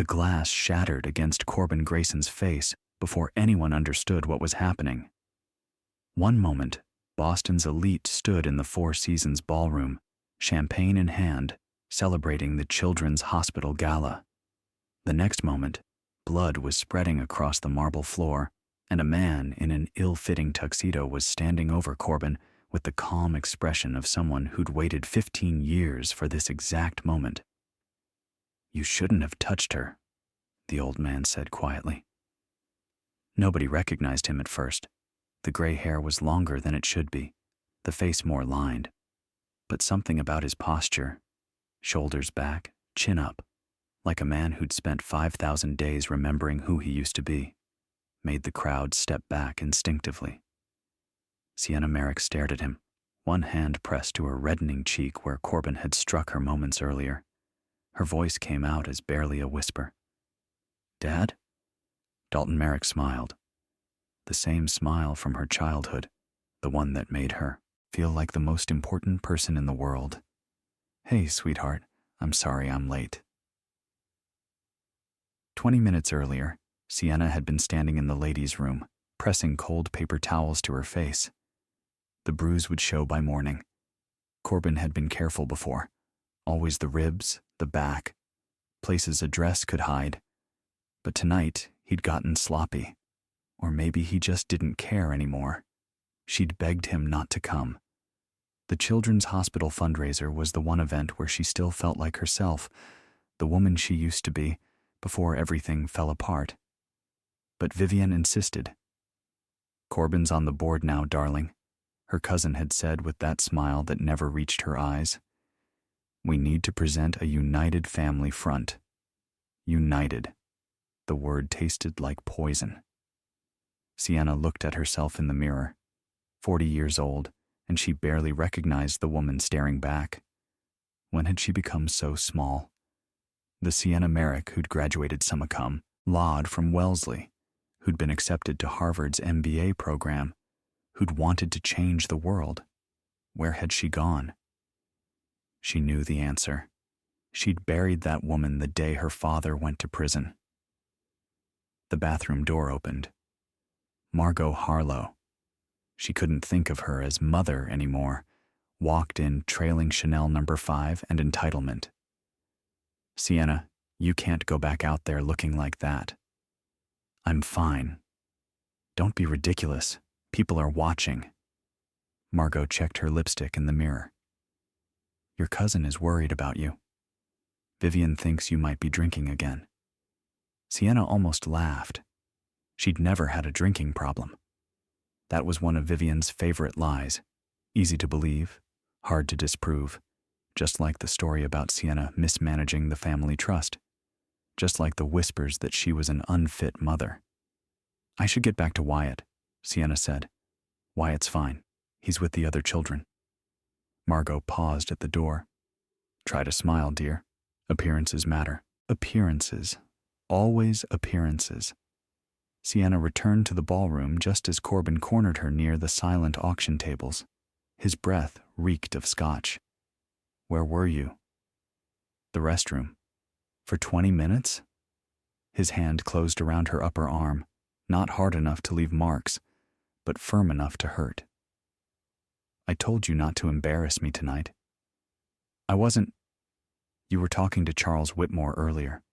The glass shattered against Corbin Grayson's face before anyone understood what was happening. One moment, Boston's elite stood in the Four Seasons ballroom, champagne in hand, celebrating the Children's Hospital Gala. The next moment, blood was spreading across the marble floor, and a man in an ill-fitting tuxedo was standing over Corbin with the calm expression of someone who'd waited 15 years for this exact moment. "You shouldn't have touched her," the old man said quietly. Nobody recognized him at first. The gray hair was longer than it should be, the face more lined. But something about his posture, shoulders back, chin up, like a man who'd spent 5,000 days remembering who he used to be, made the crowd step back instinctively. Sienna Merrick stared at him, one hand pressed to her reddening cheek where Corbin had struck her moments earlier. Her voice came out as barely a whisper. "Dad?" Dalton Merrick smiled. The same smile from her childhood, the one that made her feel like the most important person in the world. "Hey, sweetheart, I'm sorry I'm late." 20 minutes earlier, Sienna had been standing in the ladies' room, pressing cold paper towels to her face. The bruise would show by morning. Corbin had been careful before. Always the ribs, the back, places a dress could hide. But tonight, he'd gotten sloppy. Or maybe he just didn't care anymore. She'd begged him not to come. The Children's Hospital fundraiser was the one event where she still felt like herself, the woman she used to be, before everything fell apart. But Vivian insisted. "Corbin's on the board now, darling," her cousin had said with that smile that never reached her eyes. "We need to present a united family front." United. The word tasted like poison. Sienna looked at herself in the mirror, 40 years old, and she barely recognized the woman staring back. When had she become so small? The Sienna Merrick who'd graduated summa cum laude from Wellesley, who'd been accepted to Harvard's MBA program, who'd wanted to change the world. Where had she gone? She knew the answer. She'd buried that woman the day her father went to prison. The bathroom door opened. Margot Harlow. She couldn't think of her as mother anymore, walked in trailing Chanel No. 5 and entitlement. "Sienna, you can't go back out there looking like that." "I'm fine." "Don't be ridiculous. People are watching." Margot checked her lipstick in the mirror. "Your cousin is worried about you. Vivian thinks you might be drinking again." Sienna almost laughed. She'd never had a drinking problem. That was one of Vivian's favorite lies, easy to believe, hard to disprove, just like the story about Sienna mismanaging the family trust, just like the whispers that she was an unfit mother. "I should get back to Wyatt," Sienna said. "Wyatt's fine. He's with the other children." Margot paused at the door. "Try to smile, dear. Appearances matter. Appearances. Always appearances." Sienna returned to the ballroom just as Corbin cornered her near the silent auction tables. His breath reeked of scotch. "Where were you?" "The restroom." "For 20 minutes?" His hand closed around her upper arm, not hard enough to leave marks, but firm enough to hurt. "I told you not to embarrass me tonight." "I wasn't." "You were talking to Charles Whitmore earlier.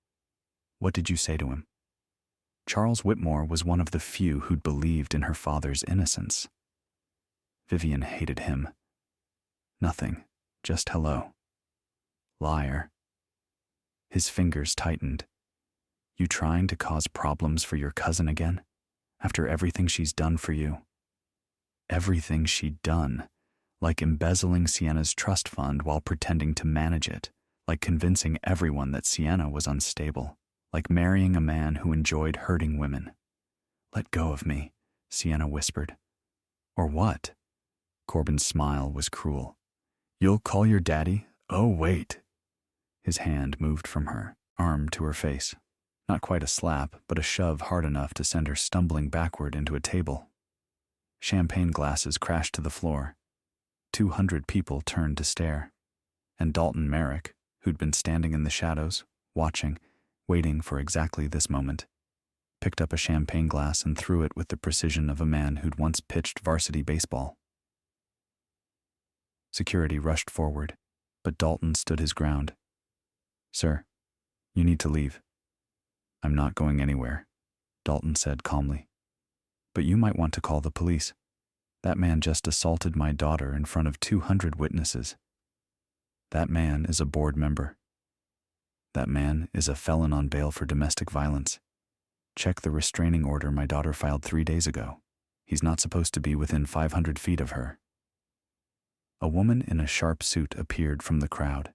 What did you say to him?" Charles Whitmore was one of the few who'd believed in her father's innocence. Vivian hated him. "Nothing, just hello." "Liar." His fingers tightened. "You trying to cause problems for your cousin again? After everything she's done for you?" Everything she'd done, like embezzling Sienna's trust fund while pretending to manage it, like convincing everyone that Sienna was unstable, like marrying a man who enjoyed hurting women. "Let go of me," Sienna whispered. "Or what?" Corbin's smile was cruel. "You'll call your daddy? Oh, wait." His hand moved from her, arm to her face. Not quite a slap, but a shove hard enough to send her stumbling backward into a table. Champagne glasses crashed to the floor. 200 people turned to stare. And Dalton Merrick, who'd been standing in the shadows, watching, waiting for exactly this moment, picked up a champagne glass and threw it with the precision of a man who'd once pitched varsity baseball. Security rushed forward, but Dalton stood his ground. "Sir, you need to leave." "I'm not going anywhere," Dalton said calmly. "But you might want to call the police. That man just assaulted my daughter in front of 200 witnesses. That man is a board member. That man is a felon on bail for domestic violence. Check the restraining order my daughter filed 3 days ago. He's not supposed to be within 500 feet of her." A woman in a sharp suit appeared from the crowd.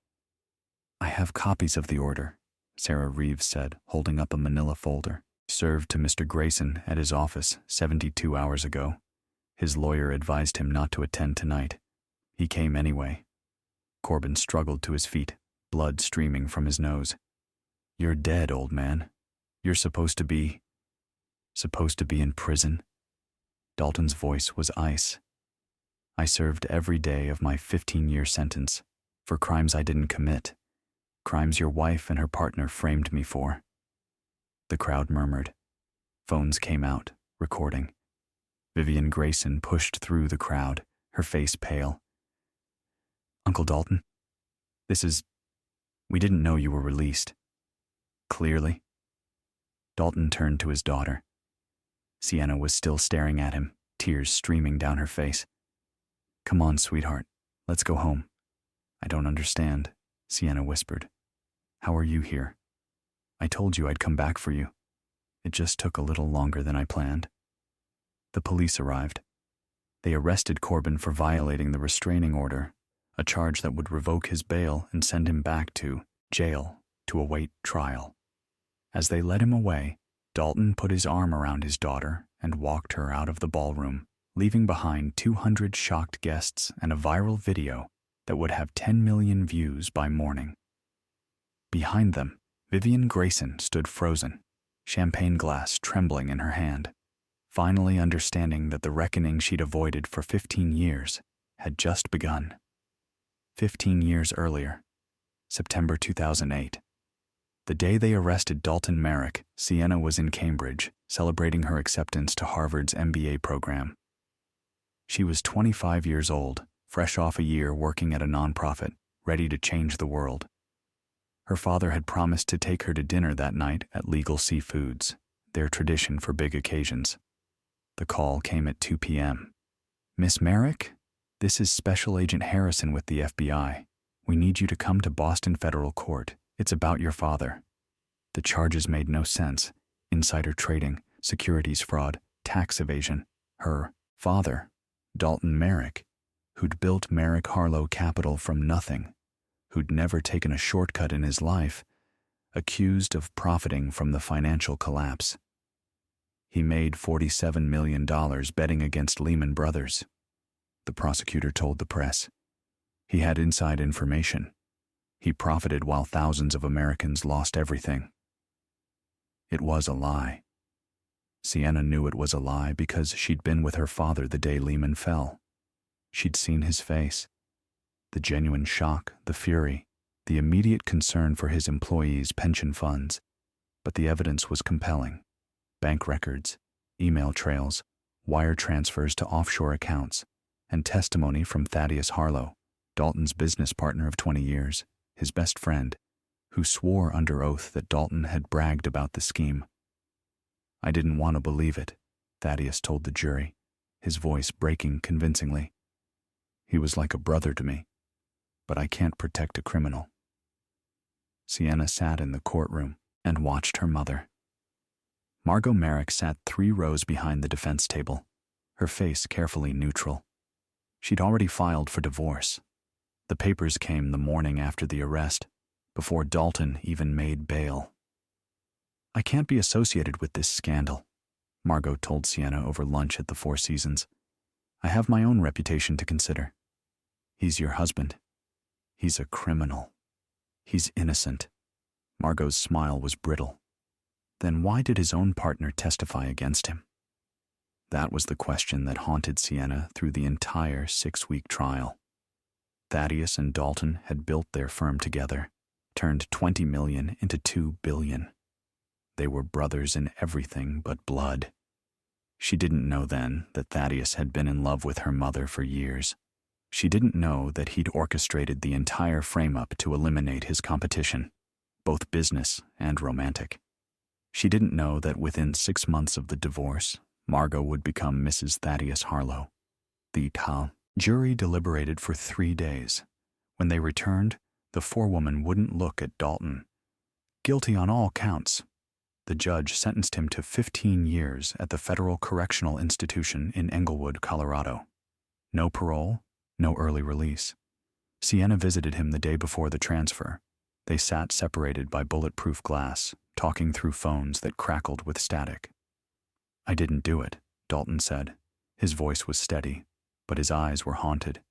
"I have copies of the order," Sarah Reeves said, holding up a manila folder. "Served to Mr. Grayson at his office 72 hours ago. His lawyer advised him not to attend tonight. He came anyway." Corbin struggled to his feet, blood streaming from his nose. "You're dead, old man. You're supposed to be in prison." Dalton's voice was ice. "I served every day of my 15-year sentence for crimes I didn't commit, crimes your wife and her partner framed me for." The crowd murmured. Phones came out, recording. Vivian Grayson pushed through the crowd, her face pale. "Uncle Dalton, we didn't know you were released." "Clearly." Dalton turned to his daughter. Sienna was still staring at him, tears streaming down her face. "Come on, sweetheart, let's go home." "I don't understand," Sienna whispered. "How are you here? I told you I'd come back for you. It just took a little longer than I planned." The police arrived. They arrested Corbin for violating the restraining order, a charge that would revoke his bail and send him back to jail to await trial. As they led him away, Dalton put his arm around his daughter and walked her out of the ballroom, leaving behind 200 shocked guests and a viral video that would have 10 million views by morning. Behind them, Vivian Grayson stood frozen, champagne glass trembling in her hand, finally understanding that the reckoning she'd avoided for 15 years had just begun. 15 years earlier, September 2008. The day they arrested Dalton Merrick, Sienna was in Cambridge, celebrating her acceptance to Harvard's MBA program. She was 25 years old, fresh off a year working at a nonprofit, ready to change the world. Her father had promised to take her to dinner that night at Legal Seafoods, their tradition for big occasions. The call came at 2 p.m. "Miss Merrick, this is Special Agent Harrison with the FBI. We need you to come to Boston Federal Court. It's about your father." The charges made no sense. Insider trading, securities fraud, tax evasion. Her father, Dalton Merrick, who'd built Merrick Harlow Capital from nothing, who'd never taken a shortcut in his life, accused of profiting from the financial collapse. He made $47 million betting against Lehman Brothers, the prosecutor told the press. He had inside information. He profited while thousands of Americans lost everything. It was a lie. Sienna knew it was a lie because she'd been with her father the day Lehman fell. She'd seen his face. The genuine shock, the fury, the immediate concern for his employees' pension funds. But the evidence was compelling. Bank records, email trails, wire transfers to offshore accounts, and testimony from Thaddeus Harlow, Dalton's business partner of 20 years, his best friend, who swore under oath that Dalton had bragged about the scheme. "I didn't want to believe it," Thaddeus told the jury, his voice breaking convincingly. "He was like a brother to me, but I can't protect a criminal." Sienna sat in the courtroom and watched her mother. Margot Merrick sat 3 rows behind the defense table, her face carefully neutral. She'd already filed for divorce. The papers came the morning after the arrest, before Dalton even made bail. "I can't be associated with this scandal," Margot told Sienna over lunch at the Four Seasons. "I have my own reputation to consider. He's your husband. He's a criminal. He's innocent." Margot's smile was brittle. Then why did his own partner testify against him? That was the question that haunted Sienna through the entire 6-week trial. Thaddeus and Dalton had built their firm together, turned $20 million into $2 billion, They were brothers in everything but blood. She didn't know then that Thaddeus had been in love with her mother for years. She didn't know that he'd orchestrated the entire frame-up to eliminate his competition, both business and romantic. She didn't know that within 6 months of the divorce, Margot would become Mrs. Thaddeus Harlow. The jury deliberated for 3 days. When they returned, the forewoman wouldn't look at Dalton. Guilty on all counts. The judge sentenced him to 15 years at the Federal Correctional Institution in Englewood, Colorado. No parole, no early release. Sienna visited him the day before the transfer. They sat separated by bulletproof glass, talking through phones that crackled with static. "I didn't do it," Dalton said. His voice was steady, but his eyes were haunted.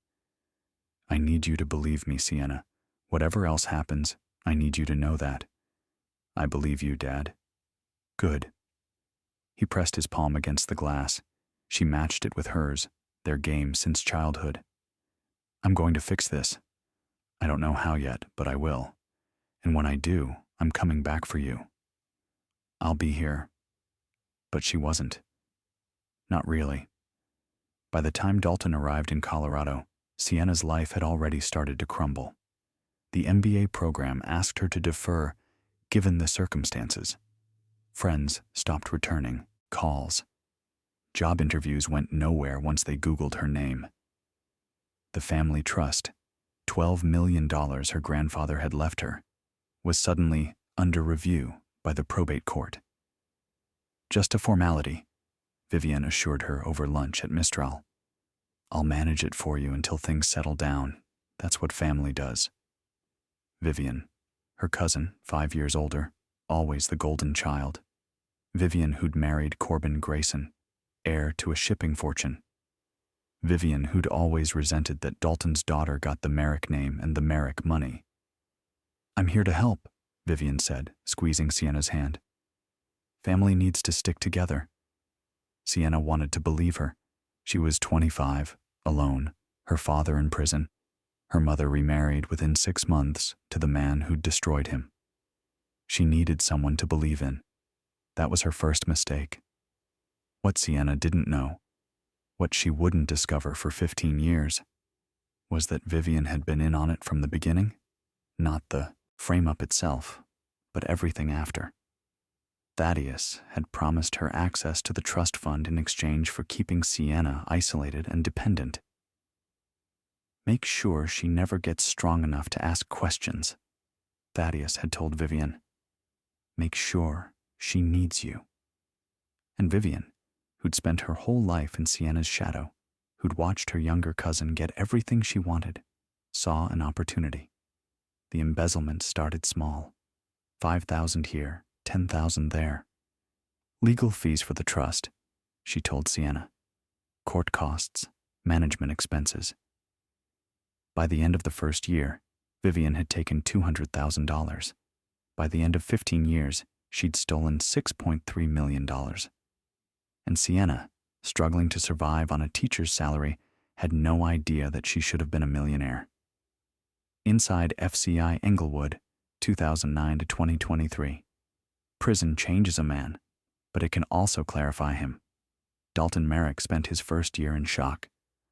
"I need you to believe me, Sienna. Whatever else happens, I need you to know that." "I believe you, Dad." "Good." He pressed his palm against the glass. She matched it with hers, their game since childhood. "I'm going to fix this. I don't know how yet, but I will. And when I do, I'm coming back for you. I'll be here." But she wasn't. Not really. By the time Dalton arrived in Colorado, Sienna's life had already started to crumble. The MBA program asked her to defer, given the circumstances. Friends stopped returning calls. Job interviews went nowhere once they Googled her name. The family trust, $12 million her grandfather had left her, was suddenly under review by the probate court. "Just a formality," Vivian assured her over lunch at Mistral. "I'll manage it for you until things settle down. That's what family does." Vivian, her cousin, 5 years older, always the golden child. Vivian, who'd married Corbin Grayson, heir to a shipping fortune. Vivian, who'd always resented that Dalton's daughter got the Merrick name and the Merrick money. "I'm here to help," Vivian said, squeezing Sienna's hand. "Family needs to stick together." Sienna wanted to believe her. She was 25, alone, her father in prison. Her mother remarried within 6 months to the man who'd destroyed him. She needed someone to believe in. That was her first mistake. What Sienna didn't know, what she wouldn't discover for 15 years, was that Vivian had been in on it from the beginning. Not the frame-up itself, but everything after. Thaddeus had promised her access to the trust fund in exchange for keeping Sienna isolated and dependent. "Make sure she never gets strong enough to ask questions," Thaddeus had told Vivian. "Make sure she needs you." And Vivian, who'd spent her whole life in Sienna's shadow, who'd watched her younger cousin get everything she wanted, saw an opportunity. The embezzlement started small. 5,000 here, 10,000 there. "Legal fees for the trust," she told Sienna. "Court costs, management expenses." By the end of the first year, Vivian had taken $200,000. By the end of 15 years, she'd stolen $6.3 million. And Sienna, struggling to survive on a teacher's salary, had no idea that she should have been a millionaire. Inside FCI Englewood, 2009 to 2023. Prison changes a man, but it can also clarify him. Dalton Merrick spent his first year in shock,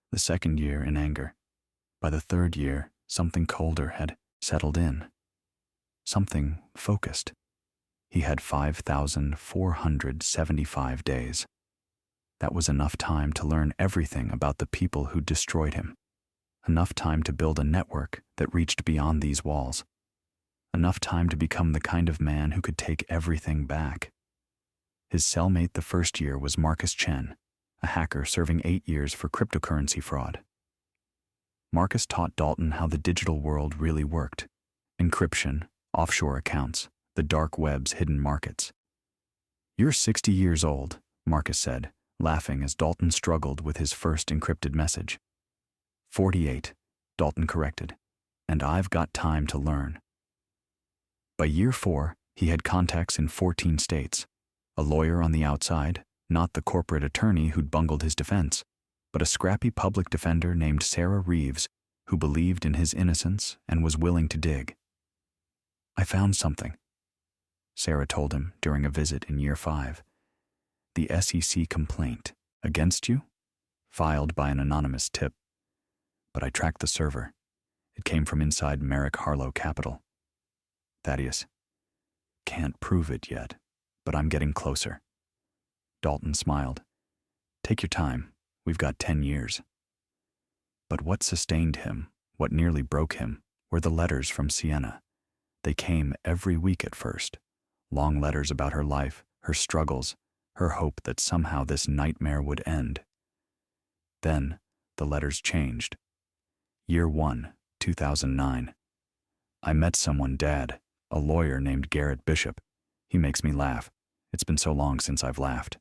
the second year in anger. By the third year, something colder had settled in. Something focused. He had 5,475 days. That was enough time to learn everything about the people who destroyed him. Enough time to build a network that reached beyond these walls. Enough time to become the kind of man who could take everything back. His cellmate the first year was Marcus Chen, a hacker serving 8 years for cryptocurrency fraud. Marcus taught Dalton how the digital world really worked. Encryption, offshore accounts, the dark web's hidden markets. "You're 60 years old," Marcus said, laughing as Dalton struggled with his first encrypted message. 48, Dalton corrected, "and I've got time to learn." By year 4, he had contacts in 14 states. A lawyer on the outside, not the corporate attorney who'd bungled his defense, but a scrappy public defender named Sarah Reeves who believed in his innocence and was willing to dig. "I found something." Sarah told him during a visit in year 5. The SEC complaint against you? Filed by an anonymous tip. But I tracked the server. It came from inside Merrick Harlow Capital. Thaddeus. Can't prove it yet, but I'm getting closer. Dalton smiled. Take your time. We've got 10 years. But what sustained him, what nearly broke him, were the letters from Sienna. They came every week at first. Long letters about her life, her struggles, her hope that somehow this nightmare would end. Then, the letters changed. Year 1, 2009. I met someone, Dad, a lawyer named Garrett Bishop. He makes me laugh. It's been so long since I've laughed.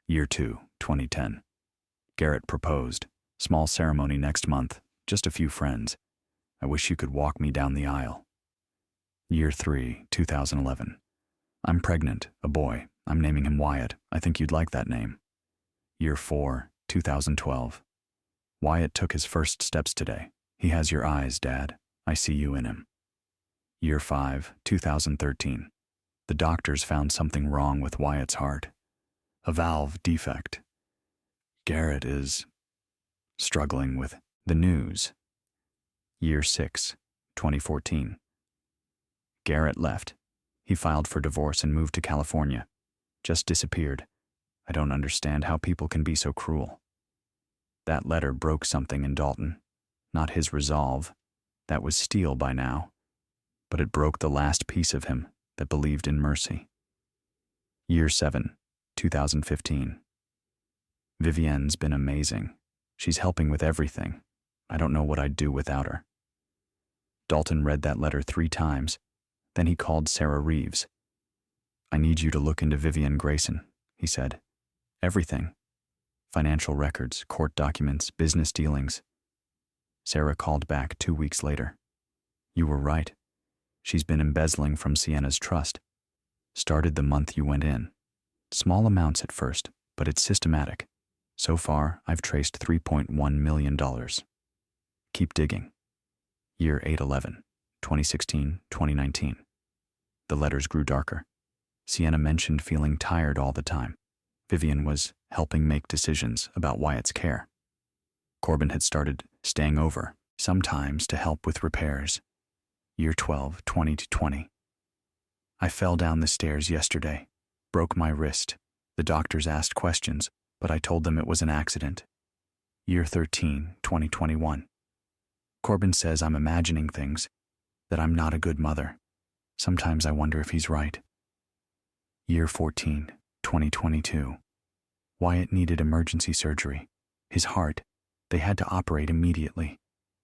Year 2, 2010. Garrett proposed. Small ceremony next month, just a few friends. I wish you could walk me down the aisle. Year 3, 2011. I'm pregnant, a boy. I'm naming him Wyatt. I think you'd like that name. Year 4, 2012. Wyatt took his first steps today. He has your eyes, Dad. I see you in him. Year 5, 2013. The doctors found something wrong with Wyatt's heart. A valve defect. Garrett is struggling with the news. Year 6, 2014. Garrett left. He filed for divorce and moved to California. Just disappeared. I don't understand how people can be so cruel. That letter broke something in Dalton. Not his resolve. That was steel by now. But it broke the last piece of him that believed in mercy. Year 7, 2015. Vivienne's been amazing. She's helping with everything. I don't know what I'd do without her. Dalton read that letter 3 times. Then he called Sarah Reeves. I need you to look into Vivienne Grayson, he said. Everything. Financial records, court documents, business dealings. Sarah called back 2 weeks later. You were right. She's been embezzling from Sienna's trust. Started the month you went in. Small amounts at first, but it's systematic. So far, I've traced $3.1 million. Keep digging. Year 8-11, 2016, 2019. The letters grew darker. Sienna mentioned feeling tired all the time. Vivienne was helping make decisions about Wyatt's care. Corbin had started staying over, sometimes to help with repairs. Year 12, 20 to 20. I fell down the stairs yesterday, broke my wrist. The doctors asked questions, but I told them it was an accident. Year 13, 2021. Corbin says I'm imagining things, that I'm not a good mother. Sometimes I wonder if he's right. Year 14, 2022. Wyatt needed emergency surgery. His heart. They had to operate immediately.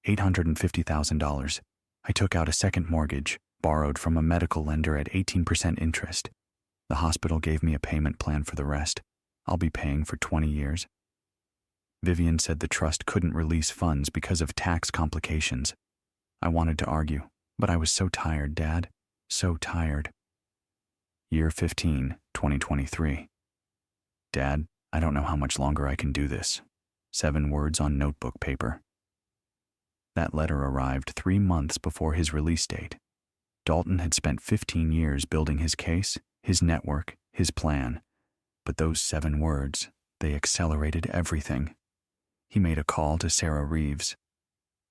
$850,000. I took out a second mortgage, borrowed from a medical lender at 18% interest. The hospital gave me a payment plan for the rest. I'll be paying for 20 years. Vivienne said the trust couldn't release funds because of tax complications. I wanted to argue, but I was so tired, Dad. So tired. Year 15, 2023. Dad, I don't know how much longer I can do this. 7 words on notebook paper. That letter arrived 3 months before his release date. Dalton had spent 15 years building his case, his network, his plan. But those 7 words, they accelerated everything. He made a call to Sarah Reeves.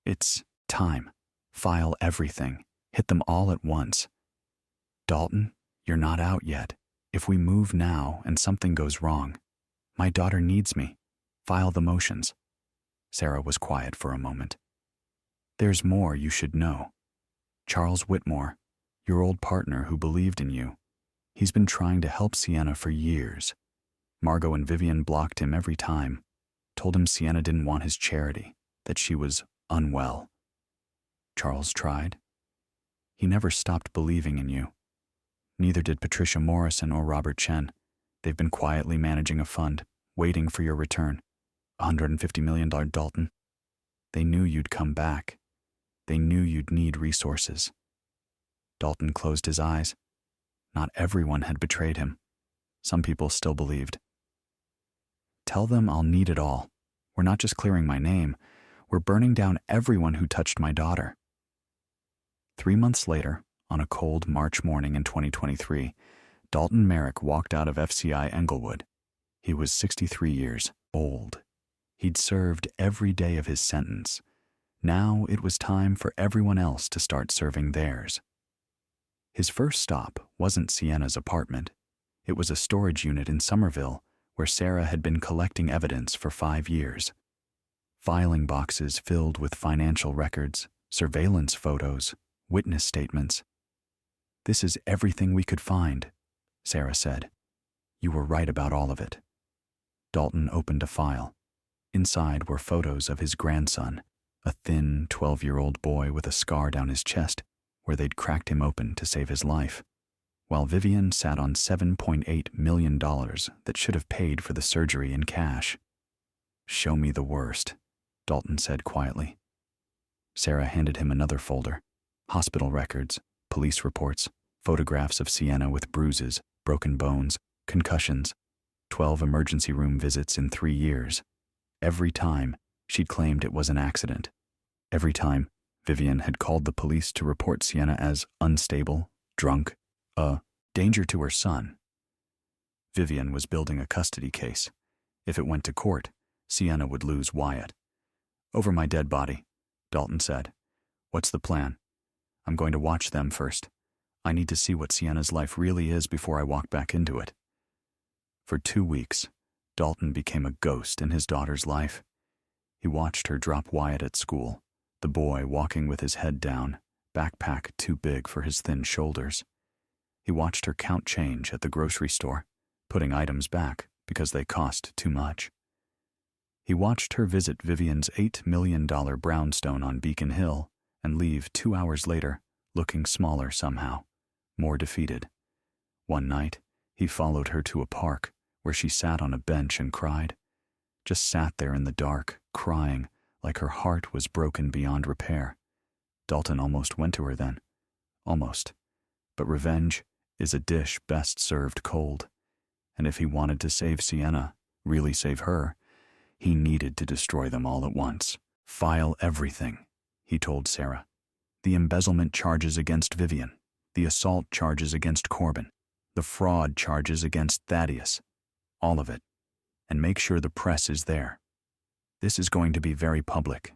It's time. File everything. Hit them all at once. Dalton, you're not out yet. If we move now and something goes wrong, my daughter needs me. File the motions. Sarah was quiet for a moment. There's more you should know. Charles Whitmore, your old partner who believed in you, he's been trying to help Sienna for years. Margot and Vivienne blocked him every time, told him Sienna didn't want his charity, that she was unwell. Charles tried. He never stopped believing in you. Neither did Patricia Morrison or Robert Chen. They've been quietly managing a fund, waiting for your return. $150 million, Dalton. They knew you'd come back. They knew you'd need resources. Dalton closed his eyes. Not everyone had betrayed him. Some people still believed. Tell them I'll need it all. We're not just clearing my name. We're burning down everyone who touched my daughter. 3 months later, On a cold March morning in 2023, Dalton Merrick walked out of FCI Englewood. He was 63 years old. He'd served every day of his sentence. Now it was time for everyone else to start serving theirs. His first stop wasn't Sienna's apartment. It was a storage unit in Somerville where Sarah had been collecting evidence for 5 years. Filing boxes filled with financial records, surveillance photos, witness statements. "This is everything we could find," Sarah said. "You were right about all of it." Dalton opened a file. Inside were photos of his grandson, a thin 12-year-old boy with a scar down his chest where they'd cracked him open to save his life, while Vivian sat on $7.8 million that should have paid for the surgery in cash. "Show me the worst," Dalton said quietly. Sarah handed him another folder. Hospital records, police reports, photographs of Sienna with bruises, broken bones, concussions, 12 emergency room visits in 3 years. Every time, she'd claimed it was an accident. Every time, Vivian had called the police to report Sienna as unstable, drunk, a danger to her son. Vivian was building a custody case. If it went to court, Sienna would lose Wyatt. "Over my dead body," Dalton said. "What's the plan?" "I'm going to watch them first. I need to see what Sienna's life really is before I walk back into it." For 2 weeks, Dalton became a ghost in his daughter's life. He watched her drop Wyatt at school, the boy walking with his head down, backpack too big for his thin shoulders. He watched her count change at the grocery store, putting items back because they cost too much. He watched her visit Vivian's $8 million brownstone on Beacon Hill and leave 2 hours later, looking smaller somehow, more defeated. One night, he followed her to a park where she sat on a bench and cried. Just sat there in the dark, crying like her heart was broken beyond repair. Dalton almost went to her then. Almost. But revenge is a dish best served cold. And if he wanted to save Sienna, really save her, he needed to destroy them all at once. "File everything," he told Sarah. "The embezzlement charges against Vivian, the assault charges against Corbin, the fraud charges against Thaddeus. All of it. And make sure the press is there. This is going to be very public."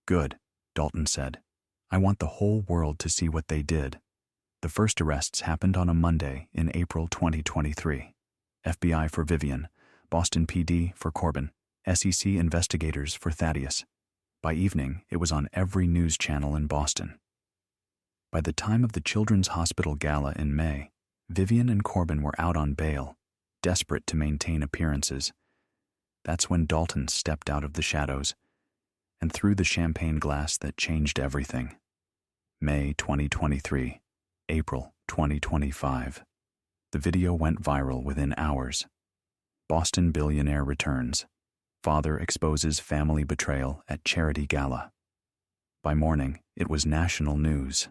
"Good," Dalton said. "I want the whole world to see what they did." The first arrests happened on a Monday in April 2023. FBI for Vivian, Boston PD for Corbin, SEC investigators for Thaddeus. By evening, it was on every news channel in Boston. By the time of the Children's Hospital Gala in May, Vivian and Corbin were out on bail, desperate to maintain appearances. That's when Dalton stepped out of the shadows and threw the champagne glass that changed everything. May 2023, April 2025. The video went viral within hours. Boston billionaire returns. Father exposes family betrayal at charity gala. By morning, it was national news.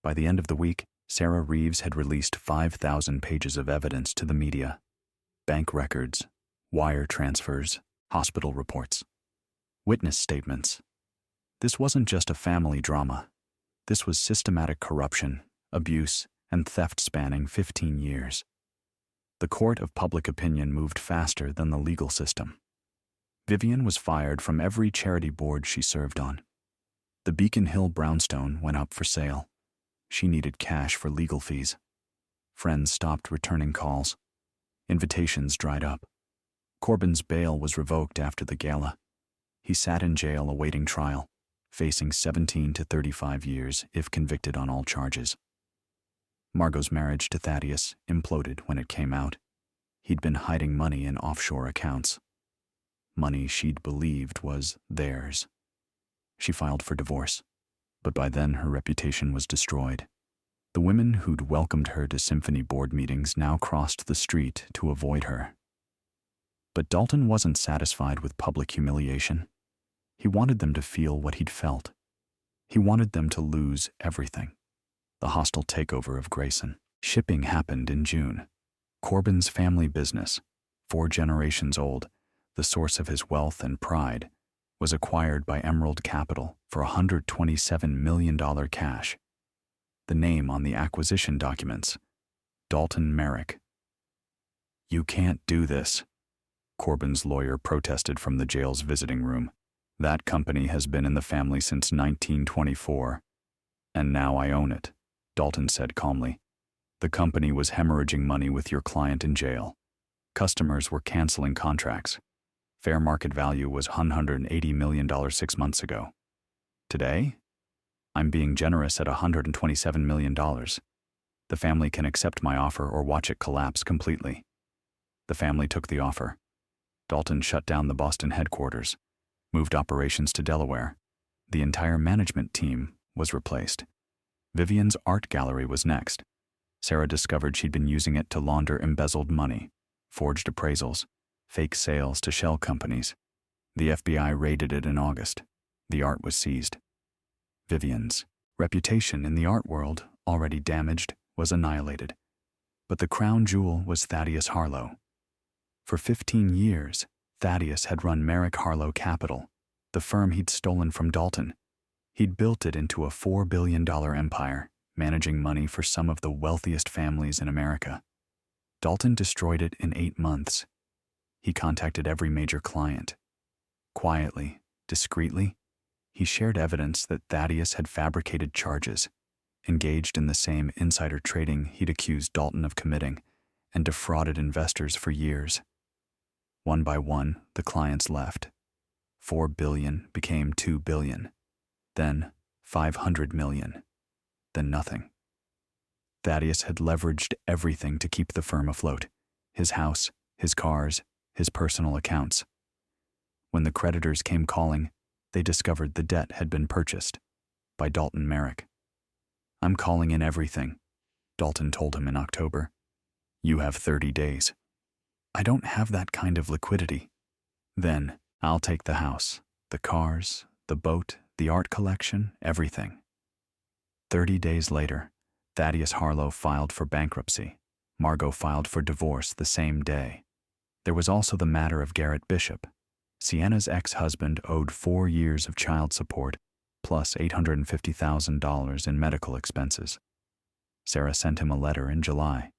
By the end of the week, Sarah Reeves had released 5,000 pages of evidence to the media. Bank records, wire transfers, hospital reports, witness statements. This wasn't just a family drama. This was systematic corruption, abuse, and theft spanning 15 years. The court of public opinion moved faster than the legal system. Vivian was fired from every charity board she served on. The Beacon Hill brownstone went up for sale. She needed cash for legal fees. Friends stopped returning calls. Invitations dried up. Corbin's bail was revoked after the gala. He sat in jail awaiting trial, facing 17 to 35 years if convicted on all charges. Margot's marriage to Thaddeus imploded when it came out. He'd been hiding money in offshore accounts. Money she'd believed was theirs. She filed for divorce, but by then her reputation was destroyed. The women who'd welcomed her to symphony board meetings now crossed the street to avoid her. But Dalton wasn't satisfied with public humiliation. He wanted them to feel what he'd felt. He wanted them to lose everything. The hostile takeover of Grayson. Shipping happened in June. Corbin's family business, 4 generations old, the source of his wealth and pride, was acquired by Emerald Capital for $127 million cash. the name on the acquisition documents. Dalton Merrick. "You can't do this," Corbin's lawyer protested from the jail's visiting room. "That company has been in the family since 1924. And now I own it," Dalton said calmly. "The company was hemorrhaging money with your client in jail. Customers were canceling contracts. Fair market value was $180 million 6 months ago. Today, I'm being generous at $127 million. The family can accept my offer or watch it collapse completely." The family took the offer. Dalton shut down the Boston headquarters, moved operations to Delaware. The entire management team was replaced. Vivian's art gallery was next. Sarah discovered she'd been using it to launder embezzled money, forged appraisals, fake sales to shell companies. The FBI raided it in August. The art was seized. Vivian's reputation in the art world, already damaged, was annihilated. But the crown jewel was Thaddeus Harlow. For 15 years, Thaddeus had run Merrick Harlow Capital, the firm he'd stolen from Dalton. He'd built it into a $4 billion empire, managing money for some of the wealthiest families in America. Dalton destroyed it in 8 months. He contacted every major client. Quietly, discreetly, he shared evidence that Thaddeus had fabricated charges, engaged in the same insider trading he'd accused Dalton of committing, and defrauded investors for years. One by one, the clients left. $4 billion became $2 billion. Then $500 million. Then nothing. Thaddeus had leveraged everything to keep the firm afloat: his house, his cars, his personal accounts. When the creditors came calling, they discovered the debt had been purchased by Dalton Merrick. "I'm calling in everything," Dalton told him in October. "You have 30 days. "I don't have that kind of liquidity." "Then I'll take the house, the cars, the boat, the art collection, everything." 30 days later, Thaddeus Harlow filed for bankruptcy. Margot filed for divorce the same day. There was also the matter of Garrett Bishop. Sienna's ex-husband owed 4 years of child support, plus $850,000 in medical expenses. Sarah sent him a letter in July.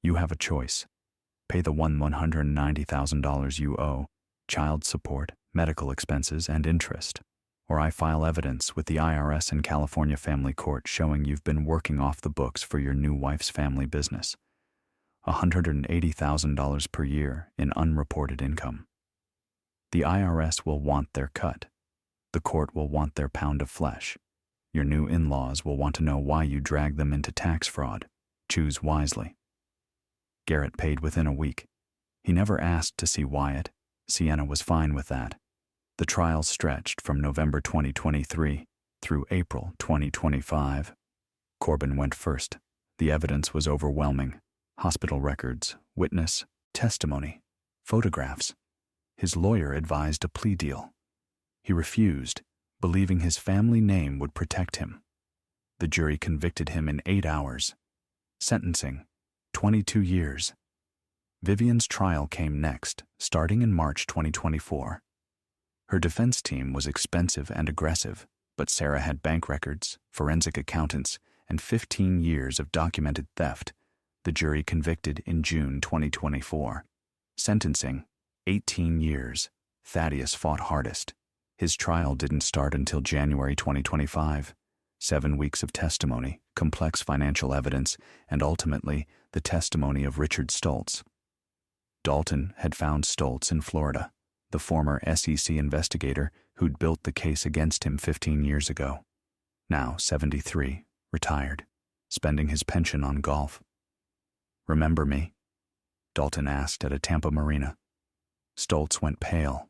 "You have a choice. Pay the $190,000 you owe, child support, medical expenses, and interest, or I file evidence with the IRS and California Family Court showing you've been working off the books for your new wife's family business. $180,000 per year in unreported income. The IRS will want their cut. The court will want their pound of flesh. Your new in-laws will want to know why you dragged them into tax fraud. Choose wisely." Garrett paid within a week. He never asked to see Wyatt. Sienna was fine with that. The trial stretched from November 2023 through April 2025. Corbin went first. The evidence was overwhelming. Hospital records, witness, testimony, photographs. His lawyer advised a plea deal. He refused, believing his family name would protect him. The jury convicted him in 8 hours. Sentencing: 22 years. Vivian's trial came next, starting in March 2024. Her defense team was expensive and aggressive, but Sarah had bank records, forensic accountants, and 15 years of documented theft. The jury convicted in June 2024. Sentencing: 18 years. Thaddeus fought hardest. His trial didn't start until January 2025. 7 weeks of testimony, complex financial evidence, and ultimately, the testimony of Richard Stoltz. Dalton had found Stoltz in Florida, the former SEC investigator who'd built the case against him 15 years ago. Now 73, retired, spending his pension on golf. "Remember me?" Dalton asked at a Tampa marina. Stoltz went pale.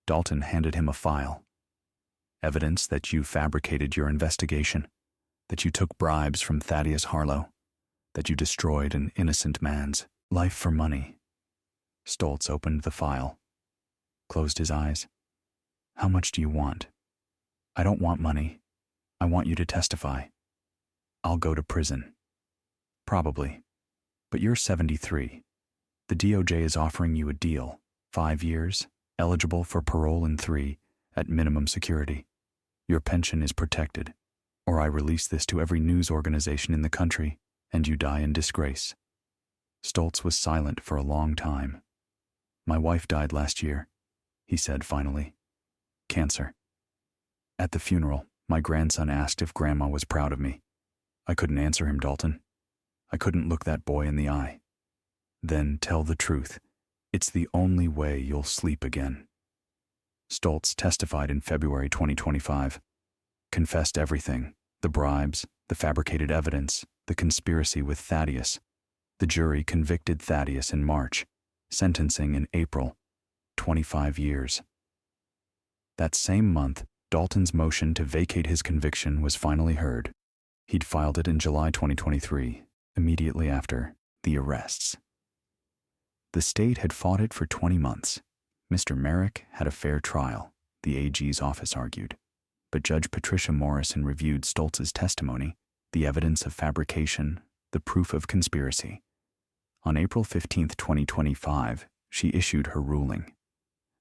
Dalton handed him a file. "Evidence that you fabricated your investigation, that you took bribes from Thaddeus Harlow, that you destroyed an innocent man's life for money." Stoltz opened the file, closed his eyes. "How much do you want?" "I don't want money. I want you to testify." "I'll go to prison." "Probably. But you're 73. The DOJ is offering you a deal. 5 years, eligible for parole in 3, at minimum security. Your pension is protected. or I release this to every news organization in the country, and you die in disgrace." Stoltz was silent for a long time. "My wife died last year," he said finally. "Cancer." At the funeral, my grandson asked if Grandma was proud of me. I couldn't answer him, Dalton. I couldn't look that boy in the eye. "Then tell the truth. It's the only way you'll sleep again." Stoltz testified in February 2025. Confessed everything: the bribes, the fabricated evidence, the conspiracy with Thaddeus. The jury convicted Thaddeus in March, sentencing in April. 25 years. That same month, Dalton's motion to vacate his conviction was finally heard. He'd filed it in July 2023, immediately after the arrests. The state had fought it for 20 months. Mr. Merrick had a fair trial, the AG's office argued. But Judge Patricia Morrison reviewed Stoltz's testimony, the evidence of fabrication, the proof of conspiracy. On April 15, 2025, she issued her ruling.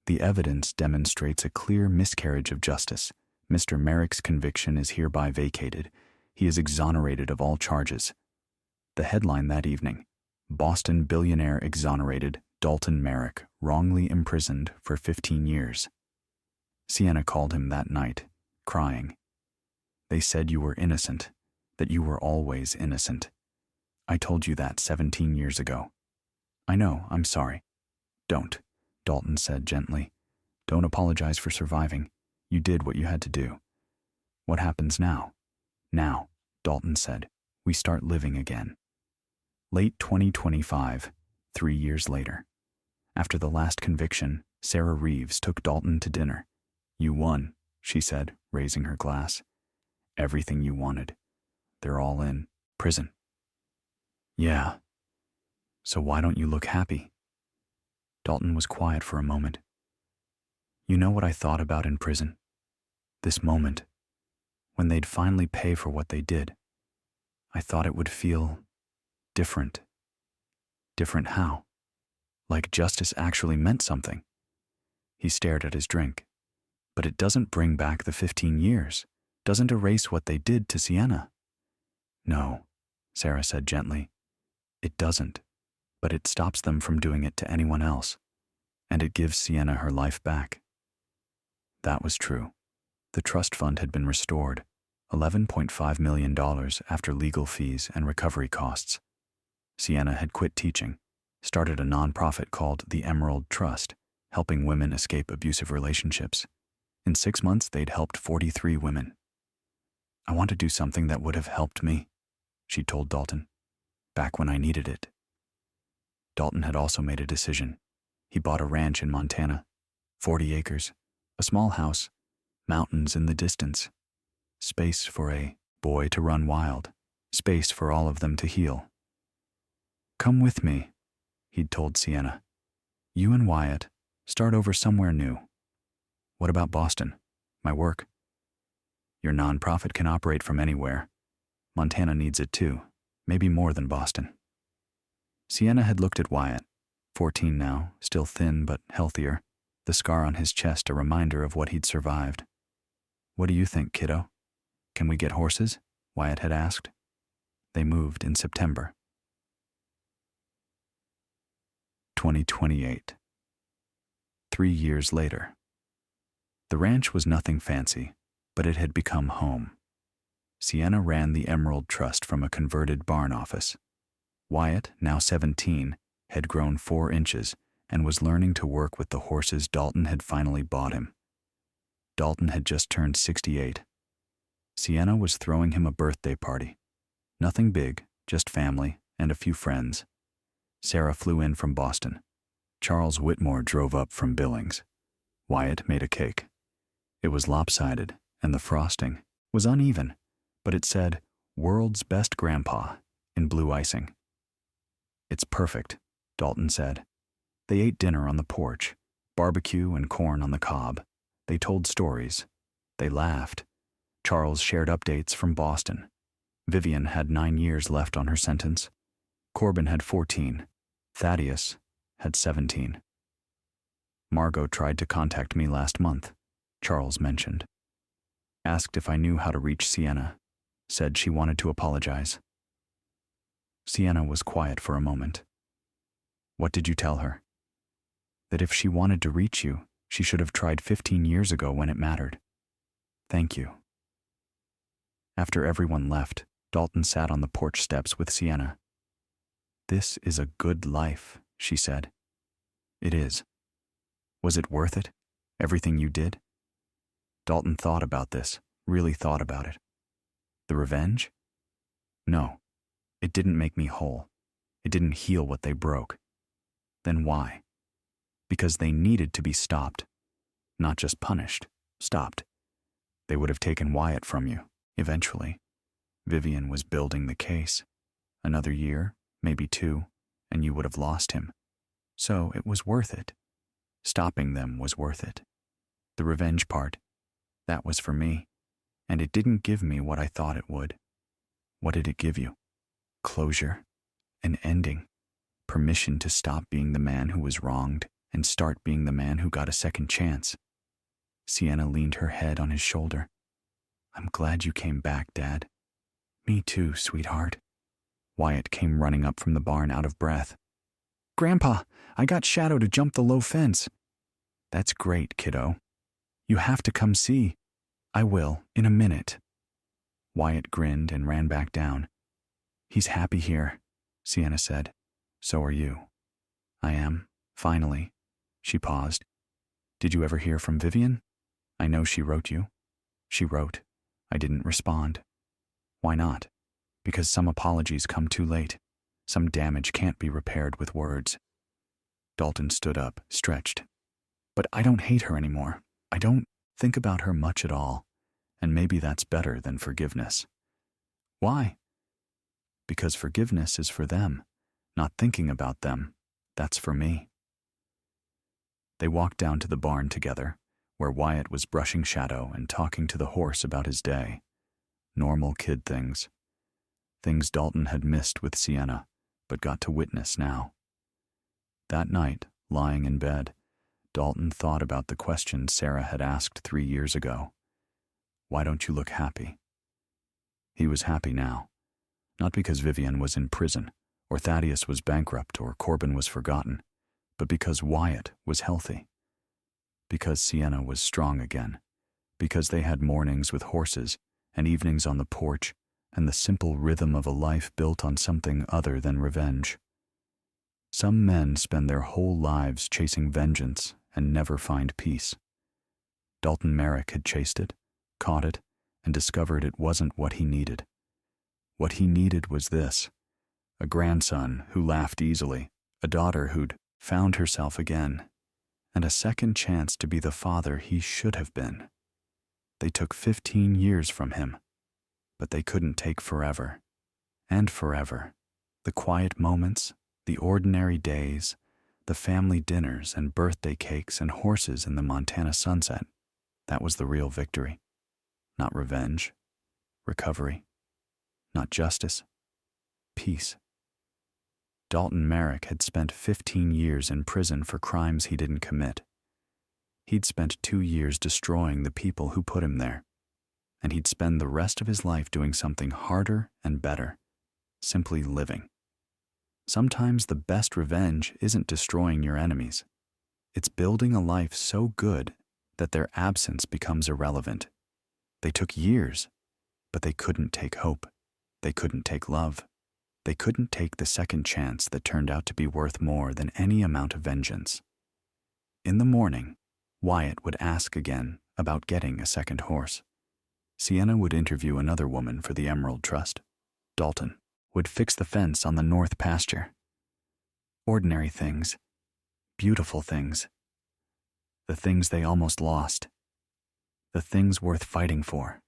"The evidence demonstrates a clear miscarriage of justice. Mr. Merrick's conviction is hereby vacated. He is exonerated of all charges." The headline that evening: "Boston billionaire exonerated, Dalton Merrick wrongly imprisoned for 15 years." Sienna called him that night, crying. "They said you were innocent, that you were always innocent. I told you that 17 years ago." "I know, I'm sorry." "Don't," Dalton said gently. "Don't apologize for surviving. You did what you had to do." "What happens now?" "Now," Dalton said, "we start living again." Late 2025, 3 years later. After the last conviction, Sarah Reeves took Dalton to dinner. "You won," she said, raising her glass. "Everything you wanted. They're all in prison." "Yeah. So why don't you look happy?" Dalton was quiet for a moment. "You know what I thought about in prison? This moment, when they'd finally pay for what they did. I thought it would feel different." "Different how?" "Like justice actually meant something." He stared at his drink. "But it doesn't bring back the 15 years, doesn't erase what they did to Sienna." "No," Sarah said gently. "It doesn't, but it stops them from doing it to anyone else, and it gives Sienna her life back." That was true. The trust fund had been restored, $11.5 million after legal fees and recovery costs. Sienna had quit teaching, started a nonprofit called the Emerald Trust, helping women escape abusive relationships. In 6 months, they'd helped 43 women. "I want to do something that would have helped me," she told Dalton, "back when I needed it." Dalton had also made a decision. He bought a ranch in Montana, 40 acres, a small house, mountains in the distance, space for a boy to run wild, space for all of them to heal. "Come with me," he'd told Sienna. "You and Wyatt start over somewhere new." "What about Boston? My work?" "Your nonprofit can operate from anywhere. Montana needs it too, maybe more than Boston." Sienna had looked at Wyatt, 14 now, still thin but healthier, the scar on his chest a reminder of what he'd survived. "What do you think, kiddo? Can we get horses?" Wyatt had asked. They moved in September. 2028. 3 years later. The ranch was nothing fancy, but it had become home. Sienna ran the Emerald Trust from a converted barn office. Wyatt, now 17, had grown 4 inches and was learning to work with the horses Dalton had finally bought him. Dalton had just turned 68. Sienna was throwing him a birthday party. Nothing big, just family and a few friends. Sarah flew in from Boston. Charles Whitmore drove up from Billings. Wyatt made a cake. It was lopsided, and the frosting was uneven, but it said, "World's Best Grandpa," in blue icing. "It's perfect," Dalton said. They ate dinner on the porch, barbecue and corn on the cob. They told stories. They laughed. Charles shared updates from Boston. Vivian had 9 years left on her sentence. Corbin had 14. Thaddeus had 17. "Margot tried to contact me last month," Charles mentioned. "Asked if I knew how to reach Sienna. said she wanted to apologize. Sienna was quiet for a moment. What did you tell her? That if she wanted to reach you, she should have tried 15 years ago when it mattered. Thank you. After everyone left, Dalton sat on the porch steps with Sienna. This is a good life, she said. It is. Was it worth it? Everything you did? Dalton thought about this, really thought about it. The revenge? No. It didn't make me whole. It didn't heal what they broke. Then why? Because they needed to be stopped. Not just punished, stopped. They would have taken Wyatt from you, eventually. Vivian was building the case. Another year, maybe 2, and you would have lost him. So it was worth it. Stopping them was worth it. The revenge part, that was for me. And it didn't give me what I thought it would. What did it give you? Closure. An ending. Permission to stop being the man who was wronged and start being the man who got a second chance. Sienna leaned her head on his shoulder. I'm glad you came back, Dad. Me too, sweetheart. Wyatt came running up from the barn out of breath. Grandpa, I got Shadow to jump the low fence. That's great, kiddo. You have to come see. I will, in a minute. Wyatt grinned and ran back down. He's happy here, Sienna said. So are you. I am, finally. She paused. Did you ever hear from Vivian? I know she wrote you. She wrote. I didn't respond. Why not? Because some apologies come too late. Some damage can't be repaired with words. Dalton stood up, stretched. But I don't hate her anymore. I don't think about her much at all. And maybe that's better than forgiveness. Why? Because forgiveness is for them. Not thinking about them, that's for me. They walked down to the barn together, where Wyatt was brushing Shadow and talking to the horse about his day. Normal kid things. Things Dalton had missed with Sienna, but got to witness now. That night, lying in bed, Dalton thought about the question Sarah had asked 3 years ago. Why don't you look happy? He was happy now. Not because Vivian was in prison, or Thaddeus was bankrupt, or Corbin was forgotten, but because Wyatt was healthy. Because Sienna was strong again. Because they had mornings with horses, and evenings on the porch, and the simple rhythm of a life built on something other than revenge. Some men spend their whole lives chasing vengeance and never find peace. Dalton Merrick had chased it, caught it, and discovered it wasn't what he needed. What he needed was this: a grandson who laughed easily, a daughter who'd found herself again, and a second chance to be the father he should have been. They took 15 years from him, but they couldn't take forever. And forever. The quiet moments, the ordinary days, the family dinners and birthday cakes and horses in the Montana sunset. That was the real victory. Not revenge, recovery, not justice, peace. Dalton Merrick had spent 15 years in prison for crimes he didn't commit. He'd spent 2 years destroying the people who put him there. And he'd spend the rest of his life doing something harder and better, simply living. Sometimes the best revenge isn't destroying your enemies. It's building a life so good that their absence becomes irrelevant. They took years, but they couldn't take hope. They couldn't take love. They couldn't take the second chance that turned out to be worth more than any amount of vengeance. In the morning, Wyatt would ask again about getting a second horse. Sienna would interview another woman for the Emerald Trust. Dalton would fix the fence on the north pasture. Ordinary things. Beautiful things. The things they almost lost. The things worth fighting for.